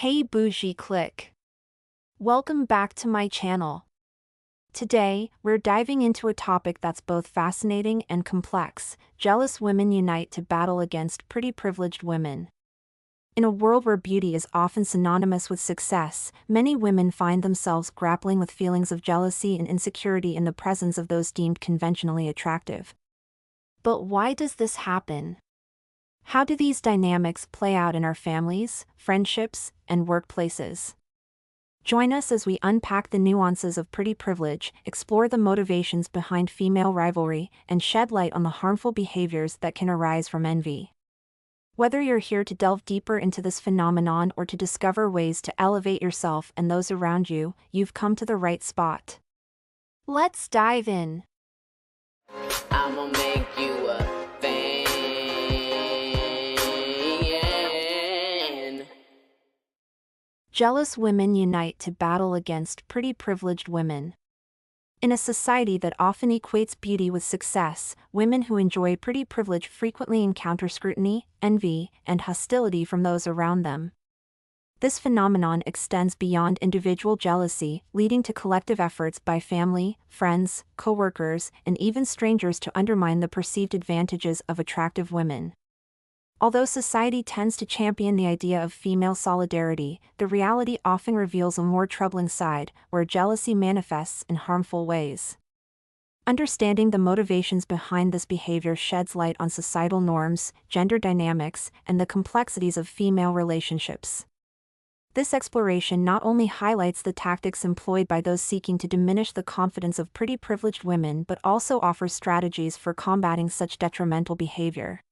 Hey Bougie click. Welcome back to my channel. Today, we're diving into a topic that's both fascinating and complex. Jealous women unite to battle against pretty privileged women. In a world where beauty is often synonymous with success, many women find themselves grappling with feelings of jealousy and insecurity in the presence of those deemed conventionally attractive. But why does this happen? How do these dynamics play out in our families, friendships, and workplaces? Join us as we unpack the nuances of pretty privilege, explore the motivations behind female rivalry, and shed light on the harmful behaviors that can arise from envy. Whether you're here to delve deeper into this phenomenon or to discover ways to elevate yourself and those around you, you've come to the right spot. Let's dive in. I'ma make you a fan. Jealous women unite to battle against pretty privileged women. In a society that often equates beauty with success, women who enjoy pretty privilege frequently encounter scrutiny, envy, and hostility from those around them. This phenomenon extends beyond individual jealousy, leading to collective efforts by family, friends, co-workers, and even strangers to undermine the perceived advantages of attractive women. Although society tends to champion the idea of female solidarity, the reality often reveals a more troubling side, where jealousy manifests in harmful ways. Understanding the motivations behind this behavior sheds light on societal norms, gender dynamics, and the complexities of female relationships. This exploration not only highlights the tactics employed by those seeking to diminish the confidence of pretty privileged women but also offers strategies for combating such detrimental behavior.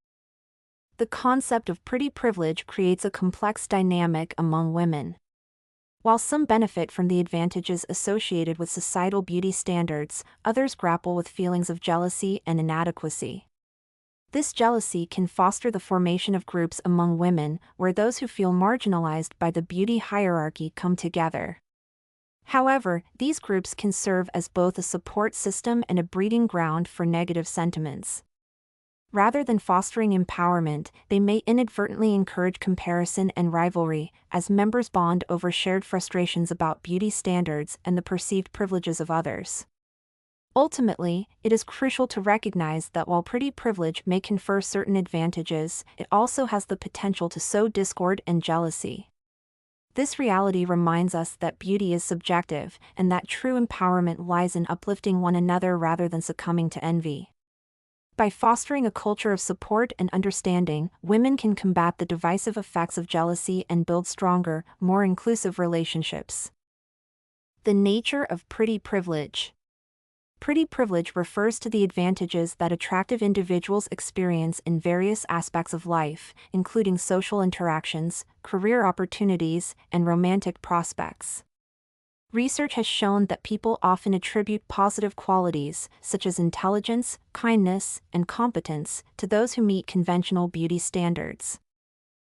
The concept of pretty privilege creates a complex dynamic among women. While some benefit from the advantages associated with societal beauty standards, others grapple with feelings of jealousy and inadequacy. This jealousy can foster the formation of groups among women, where those who feel marginalized by the beauty hierarchy come together. However, these groups can serve as both a support system and a breeding ground for negative sentiments. Rather than fostering empowerment, they may inadvertently encourage comparison and rivalry, as members bond over shared frustrations about beauty standards and the perceived privileges of others. Ultimately, it is crucial to recognize that while pretty privilege may confer certain advantages, it also has the potential to sow discord and jealousy. This reality reminds us that beauty is subjective, and that true empowerment lies in uplifting one another rather than succumbing to envy. By fostering a culture of support and understanding, women can combat the divisive effects of jealousy and build stronger, more inclusive relationships. The nature of pretty privilege. Pretty privilege refers to the advantages that attractive individuals experience in various aspects of life, including social interactions, career opportunities, and romantic prospects. Research has shown that people often attribute positive qualities, such as intelligence, kindness, and competence, to those who meet conventional beauty standards.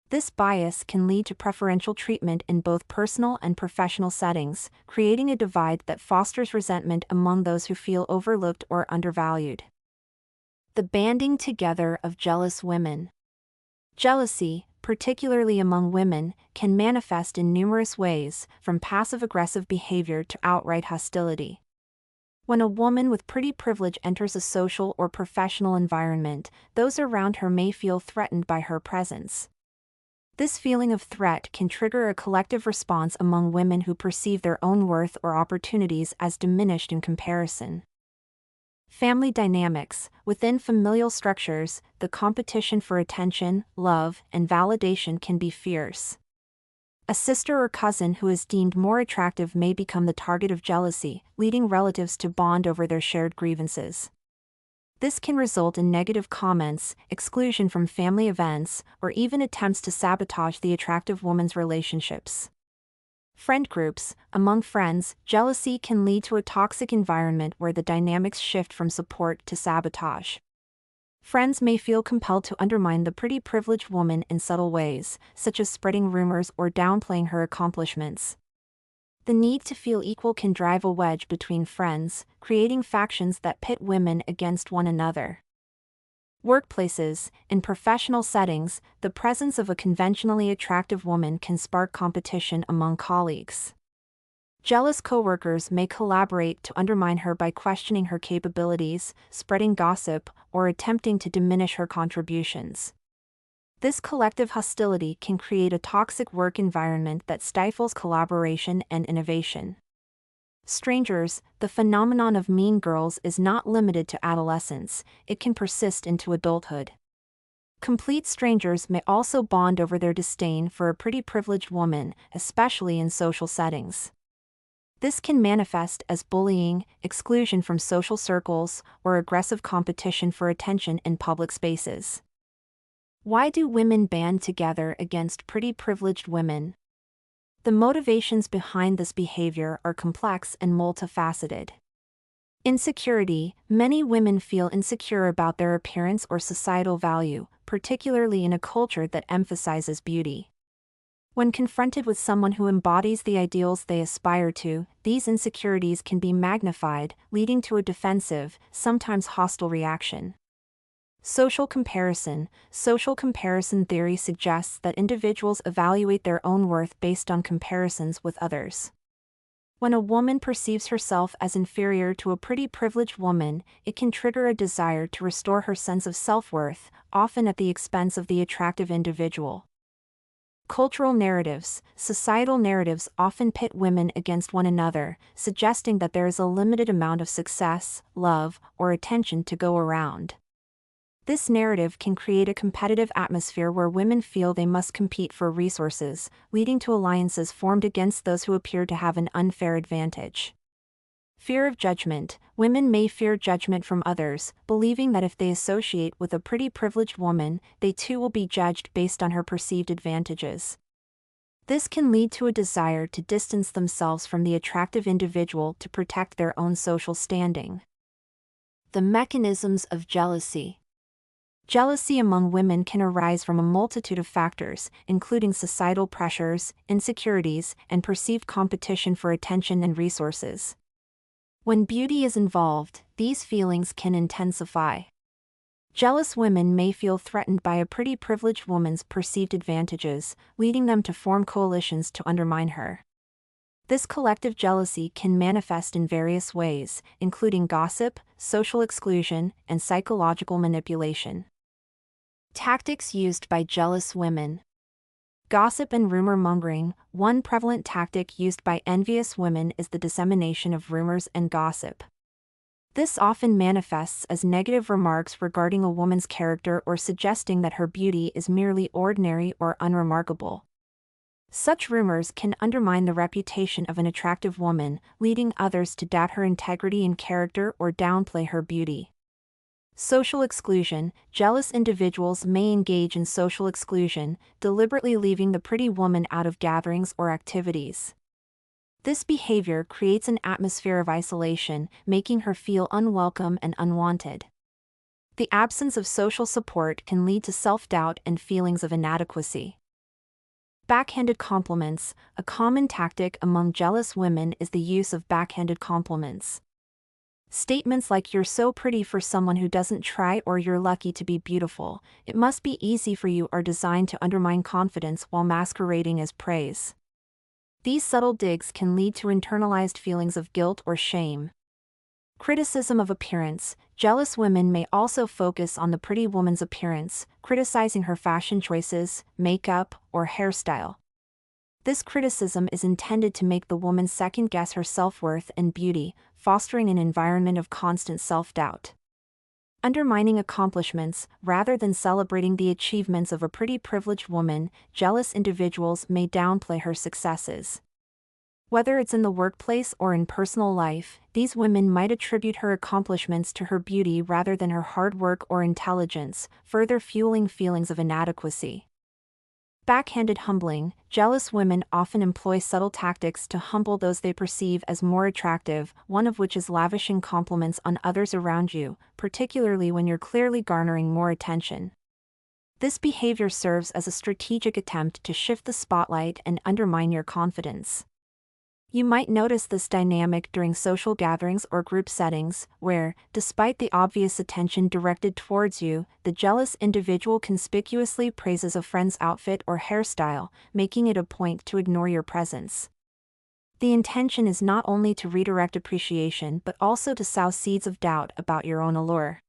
This bias can lead to preferential treatment in both personal and professional settings, creating a divide that fosters resentment among those who feel overlooked or undervalued. The banding together of jealous women. Jealousy, particularly among women, can manifest in numerous ways, from passive-aggressive behavior to outright hostility. When a woman with pretty privilege enters a social or professional environment, those around her may feel threatened by her presence. This feeling of threat can trigger a collective response among women who perceive their own worth or opportunities as diminished in comparison. Family dynamics. Within familial structures, the competition for attention, love, and validation can be fierce. A sister or cousin who is deemed more attractive may become the target of jealousy, leading relatives to bond over their shared grievances. This can result in negative comments, exclusion from family events, or even attempts to sabotage the attractive woman's relationships. Friend groups. Among friends, jealousy can lead to a toxic environment where the dynamics shift from support to sabotage. Friends may feel compelled to undermine the pretty privileged woman in subtle ways, such as spreading rumors or downplaying her accomplishments. The need to feel equal can drive a wedge between friends, creating factions that pit women against one another. Workplaces, in professional settings, the presence of a conventionally attractive woman can spark competition among colleagues. Jealous coworkers may collaborate to undermine her by questioning her capabilities, spreading gossip, or attempting to diminish her contributions. This collective hostility can create a toxic work environment that stifles collaboration and innovation. Strangers, the phenomenon of mean girls is not limited to adolescence, it can persist into adulthood. Complete strangers may also bond over their disdain for a pretty privileged woman, especially in social settings. This can manifest as bullying, exclusion from social circles, or aggressive competition for attention in public spaces. Why do women band together against pretty privileged women? The motivations behind this behavior are complex and multifaceted. Insecurity. Many women feel insecure about their appearance or societal value, particularly in a culture that emphasizes beauty. When confronted with someone who embodies the ideals they aspire to, these insecurities can be magnified, leading to a defensive, sometimes hostile reaction. Social comparison. Social comparison theory suggests that individuals evaluate their own worth based on comparisons with others. When a woman perceives herself as inferior to a pretty privileged woman, it can trigger a desire to restore her sense of self-worth, often at the expense of the attractive individual. Cultural narratives. Societal narratives often pit women against one another, suggesting that there is a limited amount of success, love, or attention to go around. This narrative can create a competitive atmosphere where women feel they must compete for resources, leading to alliances formed against those who appear to have an unfair advantage. Fear of judgment. Women may fear judgment from others, believing that if they associate with a pretty privileged woman, they too will be judged based on her perceived advantages. This can lead to a desire to distance themselves from the attractive individual to protect their own social standing. The mechanisms of jealousy. Jealousy among women can arise from a multitude of factors, including societal pressures, insecurities, and perceived competition for attention and resources. When beauty is involved, these feelings can intensify. Jealous women may feel threatened by a pretty privileged woman's perceived advantages, leading them to form coalitions to undermine her. This collective jealousy can manifest in various ways, including gossip, social exclusion, and psychological manipulation. Tactics used by jealous women. Gossip and rumor mongering. One prevalent tactic used by envious women is the dissemination of rumors and gossip. This often manifests as negative remarks regarding a woman's character or suggesting that her beauty is merely ordinary or unremarkable. Such rumors can undermine the reputation of an attractive woman, leading others to doubt her integrity and character or downplay her beauty. Social exclusion. Jealous individuals may engage in social exclusion, deliberately leaving the pretty woman out of gatherings or activities. This behavior creates an atmosphere of isolation, making her feel unwelcome and unwanted. The absence of social support can lead to self-doubt and feelings of inadequacy. Backhanded compliments. A common tactic among jealous women is the use of backhanded compliments. Statements like "you're so pretty" for someone who doesn't try or "you're lucky to be beautiful," "it must be easy for you" are designed to undermine confidence while masquerading as praise. These subtle digs can lead to internalized feelings of guilt or shame. Criticism of appearance. Jealous women may also focus on the pretty woman's appearance, criticizing her fashion choices, makeup, or hairstyle. This criticism is intended to make the woman second-guess her self-worth and beauty, fostering an environment of constant self-doubt. Undermining accomplishments. Rather than celebrating the achievements of a pretty privileged woman, jealous individuals may downplay her successes. Whether it's in the workplace or in personal life, these women might attribute her accomplishments to her beauty rather than her hard work or intelligence, further fueling feelings of inadequacy. Backhanded humbling. Jealous women often employ subtle tactics to humble those they perceive as more attractive, one of which is lavishing compliments on others around you, particularly when you're clearly garnering more attention. This behavior serves as a strategic attempt to shift the spotlight and undermine your confidence. You might notice this dynamic during social gatherings or group settings, where, despite the obvious attention directed towards you, the jealous individual conspicuously praises a friend's outfit or hairstyle, making it a point to ignore your presence. The intention is not only to redirect appreciation but also to sow seeds of doubt about your own allure.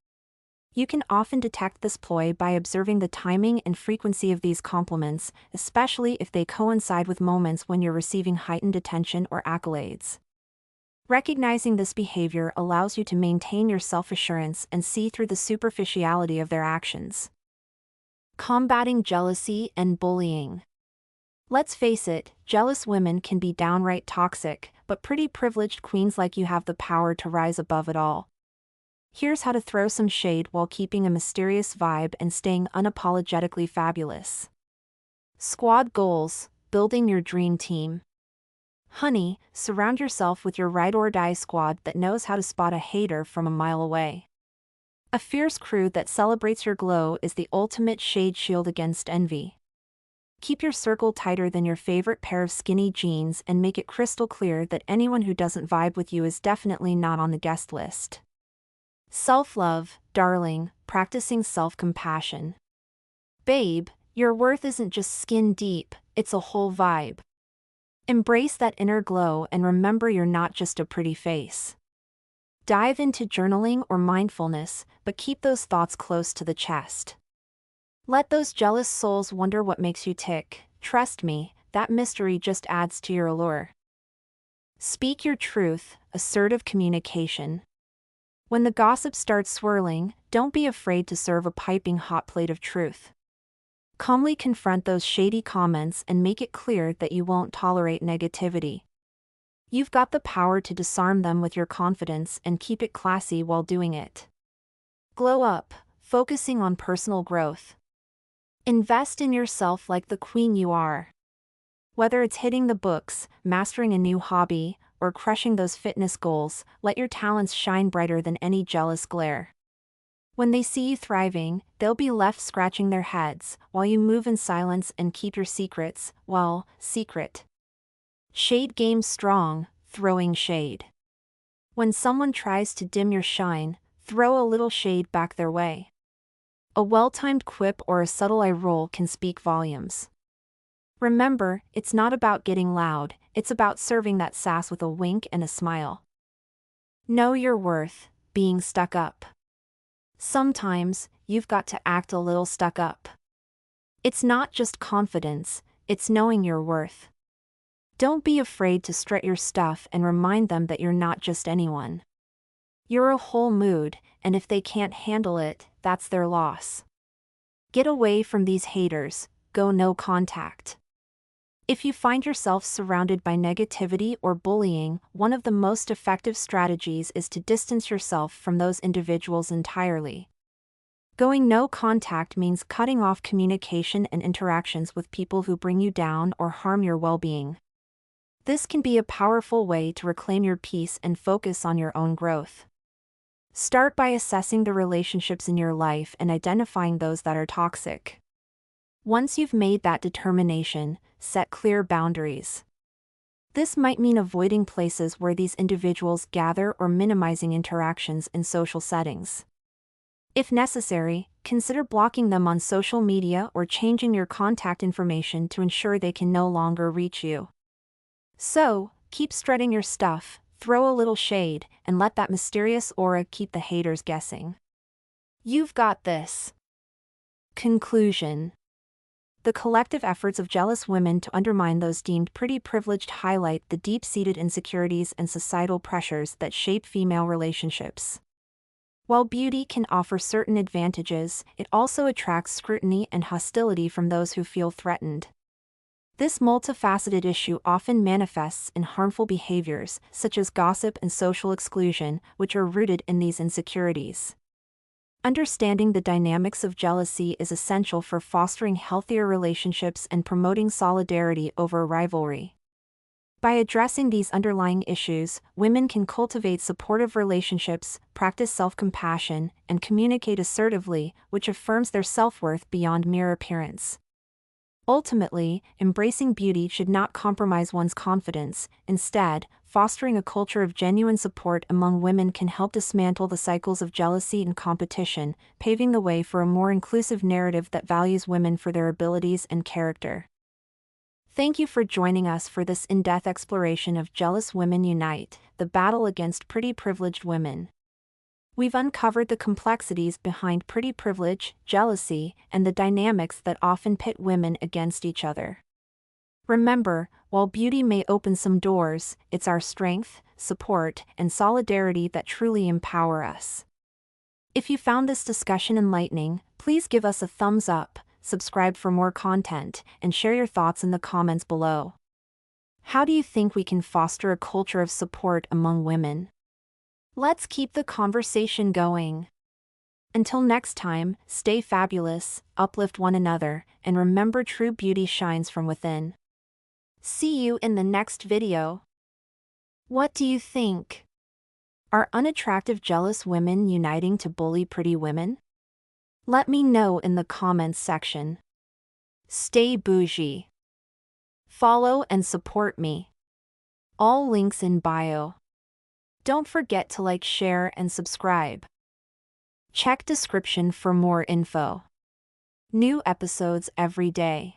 You can often detect this ploy by observing the timing and frequency of these compliments, especially if they coincide with moments when you're receiving heightened attention or accolades. Recognizing this behavior allows you to maintain your self-assurance and see through the superficiality of their actions. Combating jealousy and bullying. Let's face it, jealous women can be downright toxic, but pretty privileged queens like you have the power to rise above it all. Here's how to throw some shade while keeping a mysterious vibe and staying unapologetically fabulous. Squad goals: building your dream team. Honey, surround yourself with your ride-or-die squad that knows how to spot a hater from a mile away. A fierce crew that celebrates your glow is the ultimate shade shield against envy. Keep your circle tighter than your favorite pair of skinny jeans and make it crystal clear that anyone who doesn't vibe with you is definitely not on the guest list. Self-love, darling, practicing self-compassion. Babe, your worth isn't just skin deep, it's a whole vibe. Embrace that inner glow and remember you're not just a pretty face. Dive into journaling or mindfulness, but keep those thoughts close to the chest. Let those jealous souls wonder what makes you tick. Trust me, that mystery just adds to your allure. Speak your truth, assertive communication. When the gossip starts swirling, don't be afraid to serve a piping hot plate of truth. Calmly confront those shady comments and make it clear that you won't tolerate negativity. You've got the power to disarm them with your confidence and keep it classy while doing it. Glow up, focusing on personal growth. Invest in yourself like the queen you are. Whether it's hitting the books, mastering a new hobby, or crushing those fitness goals, let your talents shine brighter than any jealous glare. When they see you thriving, they'll be left scratching their heads, while you move in silence and keep your secrets, well, secret. Shade game strong, throwing shade. When someone tries to dim your shine, throw a little shade back their way. A well-timed quip or a subtle eye roll can speak volumes. Remember, it's not about getting loud, it's about serving that sass with a wink and a smile. Know your worth, being stuck up. Sometimes, you've got to act a little stuck up. It's not just confidence, it's knowing your worth. Don't be afraid to strut your stuff and remind them that you're not just anyone. You're a whole mood, and if they can't handle it, that's their loss. Get away from these haters, go no contact. If you find yourself surrounded by negativity or bullying, one of the most effective strategies is to distance yourself from those individuals entirely. Going no contact means cutting off communication and interactions with people who bring you down or harm your well-being. This can be a powerful way to reclaim your peace and focus on your own growth. Start by assessing the relationships in your life and identifying those that are toxic. Once you've made that determination, set clear boundaries. This might mean avoiding places where these individuals gather or minimizing interactions in social settings. If necessary, consider blocking them on social media or changing your contact information to ensure they can no longer reach you. So, keep strutting your stuff, throw a little shade, and let that mysterious aura keep the haters guessing. You've got this. Conclusion. The collective efforts of jealous women to undermine those deemed pretty privileged highlight the deep-seated insecurities and societal pressures that shape female relationships. While beauty can offer certain advantages, it also attracts scrutiny and hostility from those who feel threatened. This multifaceted issue often manifests in harmful behaviors, such as gossip and social exclusion, which are rooted in these insecurities. Understanding the dynamics of jealousy is essential for fostering healthier relationships and promoting solidarity over rivalry. By addressing these underlying issues, women can cultivate supportive relationships, practice self-compassion, and communicate assertively, which affirms their self-worth beyond mere appearance. Ultimately, embracing beauty should not compromise one's confidence. Instead, fostering a culture of genuine support among women can help dismantle the cycles of jealousy and competition, paving the way for a more inclusive narrative that values women for their abilities and character. Thank you for joining us for this in-depth exploration of Jealous Women Unite, the battle against pretty privileged women. We've uncovered the complexities behind pretty privilege, jealousy, and the dynamics that often pit women against each other. Remember, while beauty may open some doors, it's our strength, support, and solidarity that truly empower us. If you found this discussion enlightening, please give us a thumbs up, subscribe for more content, and share your thoughts in the comments below. How do you think we can foster a culture of support among women? Let's keep the conversation going. Until next time, stay fabulous, uplift one another, and remember true beauty shines from within. See you in the next video. What do you think? Are unattractive jealous women uniting to bully pretty women? Let me know in the comments section. Stay bougie. Follow and support me. All links in bio. Don't forget to like, share, and subscribe. Check description for more info. New episodes every day.